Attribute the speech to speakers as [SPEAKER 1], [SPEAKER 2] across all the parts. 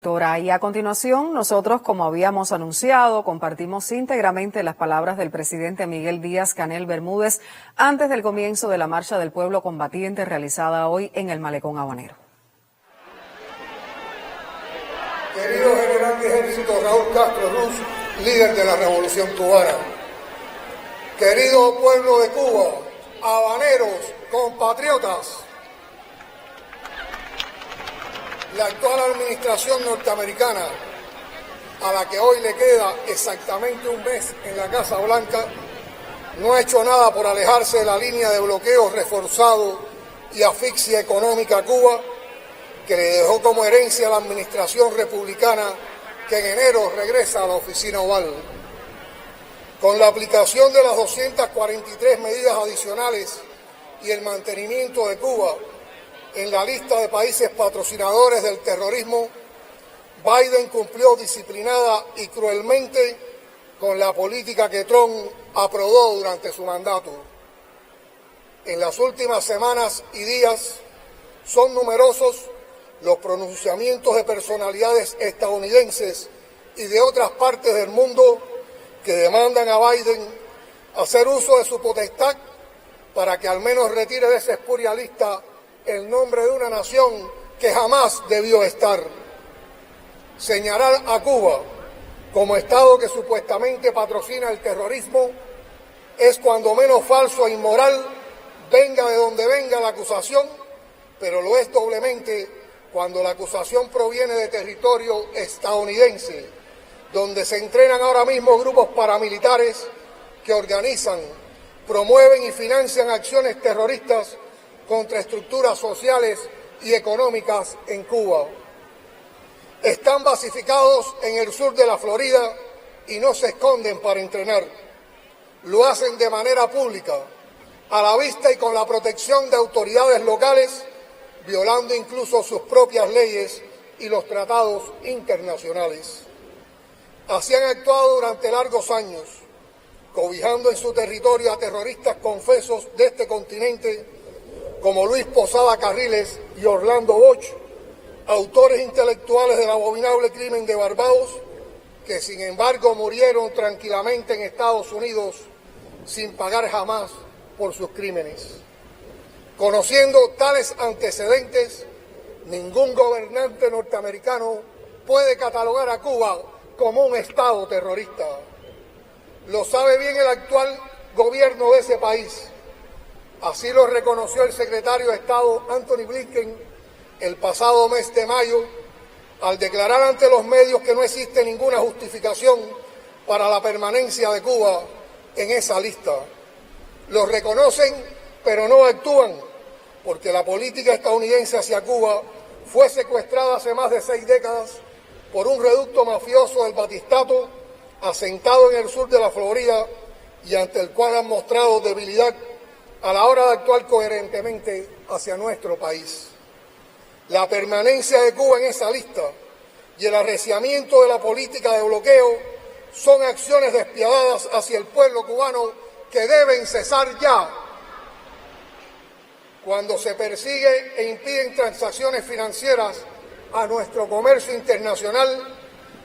[SPEAKER 1] Y a continuación, nosotros, como habíamos anunciado, compartimos íntegramente las palabras del presidente Miguel Díaz-Canel Bermúdez antes del comienzo de la Marcha del Pueblo Combatiente realizada hoy en el Malecón Habanero.
[SPEAKER 2] Querido general de ejército Raúl Castro Ruz, líder de la Revolución Cubana. Querido pueblo de Cuba, habaneros, compatriotas. La actual administración norteamericana, a la que hoy le queda exactamente un mes en la Casa Blanca, no ha hecho nada por alejarse de la línea de bloqueo reforzado y asfixia económica a Cuba, que le dejó como herencia a la administración republicana que en enero regresa a la Oficina Oval. Con la aplicación de las 243 medidas adicionales y el mantenimiento de Cuba en la lista de países patrocinadores del terrorismo, Biden cumplió disciplinada y cruelmente con la política que Trump aprobó durante su mandato. En las últimas semanas y días son numerosos los pronunciamientos de personalidades estadounidenses y de otras partes del mundo que demandan a Biden hacer uso de su potestad para que al menos retire de esa espuria lista el nombre de una nación que jamás debió estar. Señalar a Cuba como Estado que supuestamente patrocina el terrorismo es cuando menos falso e inmoral, venga de donde venga la acusación, pero lo es doblemente cuando la acusación proviene de territorio estadounidense, donde se entrenan ahora mismo grupos paramilitares que organizan, promueven y financian acciones terroristas contra estructuras sociales y económicas en Cuba. Están basificados en el sur de la Florida y no se esconden para entrenar. Lo hacen de manera pública, a la vista y con la protección de autoridades locales, violando incluso sus propias leyes y los tratados internacionales. Así han actuado durante largos años, cobijando en su territorio a terroristas confesos de este continente como Luis Posada Carriles y Orlando Bosch, autores intelectuales del abominable crimen de Barbados, que sin embargo murieron tranquilamente en Estados Unidos sin pagar jamás por sus crímenes. Conociendo tales antecedentes, ningún gobernante norteamericano puede catalogar a Cuba como un Estado terrorista. Lo sabe bien el actual gobierno de ese país. Así lo reconoció el secretario de Estado Antony Blinken el pasado mes de mayo al declarar ante los medios que no existe ninguna justificación para la permanencia de Cuba en esa lista. Lo reconocen, pero no actúan, porque la política estadounidense hacia Cuba fue secuestrada hace más de 6 décadas por un reducto mafioso del Batistato asentado en el sur de la Florida y ante el cual han mostrado debilidad a la hora de actuar coherentemente hacia nuestro país. La permanencia de Cuba en esa lista y el arreciamiento de la política de bloqueo son acciones despiadadas hacia el pueblo cubano que deben cesar ya. Cuando se persigue e impiden transacciones financieras a nuestro comercio internacional,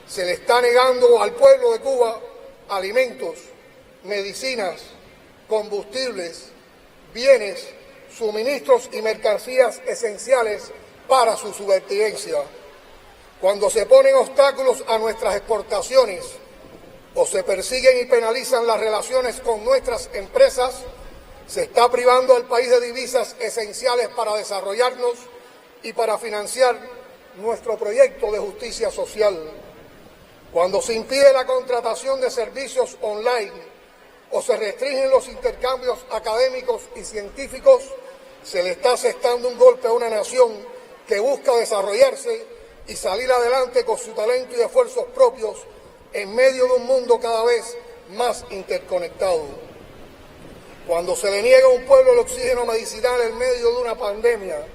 [SPEAKER 2] se le está negando al pueblo de Cuba alimentos, medicinas, combustibles, bienes, suministros y mercancías esenciales para su subsistencia. Cuando se ponen obstáculos a nuestras exportaciones o se persiguen y penalizan las relaciones con nuestras empresas, se está privando al país de divisas esenciales para desarrollarnos y para financiar nuestro proyecto de justicia social. Cuando se impide la contratación de servicios online o se restringen los intercambios académicos y científicos, se le está asestando un golpe a una nación que busca desarrollarse y salir adelante con su talento y esfuerzos propios en medio de un mundo cada vez más interconectado. Cuando se le niega a un pueblo el oxígeno medicinal en medio de una pandemia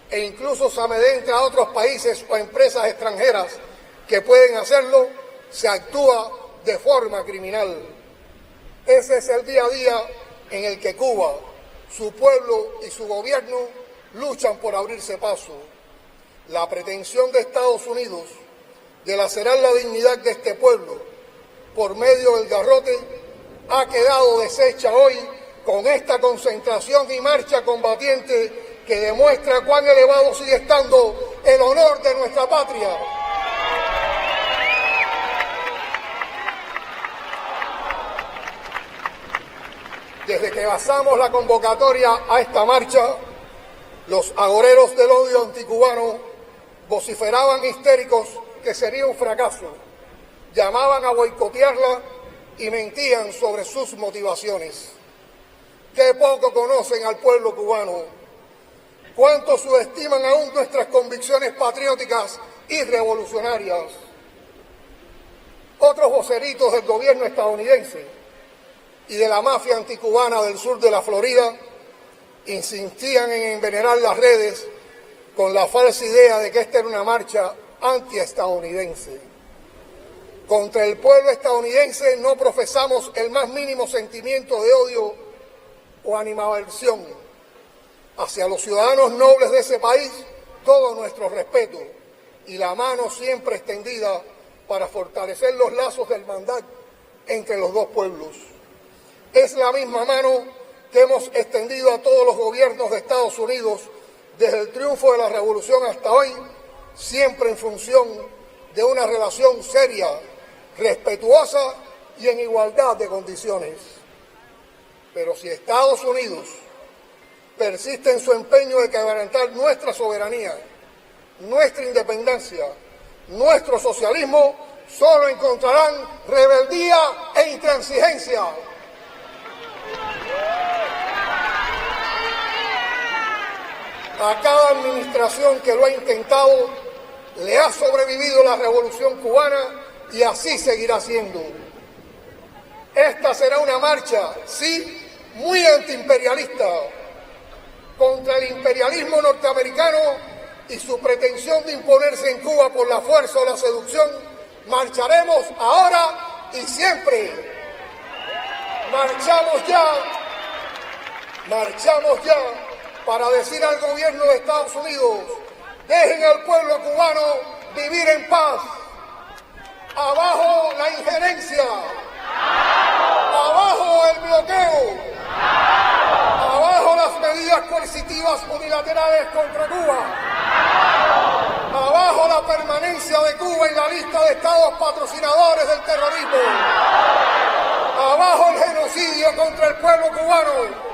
[SPEAKER 2] e incluso se amedrenta a otros países o empresas extranjeras que pueden hacerlo, se actúa de forma criminal. Ese es el día a día en el que Cuba, su pueblo y su gobierno luchan por abrirse paso. La pretensión de Estados Unidos de lacerar la dignidad de este pueblo por medio del garrote ha quedado deshecha hoy con esta concentración y marcha combatiente que demuestra cuán elevado sigue estando el honor de nuestra patria. Desde que basamos la convocatoria a esta marcha, los agoreros del odio anticubano vociferaban histéricos que sería un fracaso, llamaban a boicotearla y mentían sobre sus motivaciones. Qué poco conocen al pueblo cubano, cuánto subestiman aún nuestras convicciones patrióticas y revolucionarias. Otros voceritos del gobierno estadounidense y de la mafia anticubana del sur de la Florida insistían en envenenar las redes con la falsa idea de que esta era una marcha antiestadounidense. Contra el pueblo estadounidense no profesamos el más mínimo sentimiento de odio o animadversión. Hacia los ciudadanos nobles de ese país, todo nuestro respeto y la mano siempre extendida para fortalecer los lazos de hermandad entre los dos pueblos. Es la misma mano que hemos extendido a todos los gobiernos de Estados Unidos desde el triunfo de la Revolución hasta hoy, siempre en función de una relación seria, respetuosa y en igualdad de condiciones. Pero si Estados Unidos persiste en su empeño de quebrantar nuestra soberanía, nuestra independencia, nuestro socialismo, solo encontrarán rebeldía e intransigencia. A cada administración que lo ha intentado le ha sobrevivido la Revolución cubana y así seguirá siendo. Esta será una marcha, sí, muy antiimperialista, contra el imperialismo norteamericano y su pretensión de imponerse en Cuba por la fuerza o la seducción. Marcharemos ahora y siempre. Marchamos ya para decir al gobierno de Estados Unidos: dejen al pueblo cubano vivir en paz. Abajo la injerencia, abajo el bloqueo, abajo las medidas coercitivas unilaterales contra Cuba, abajo la permanencia de Cuba en la lista de estados patrocinadores del terrorismo, abajo el genocidio contra el pueblo cubano.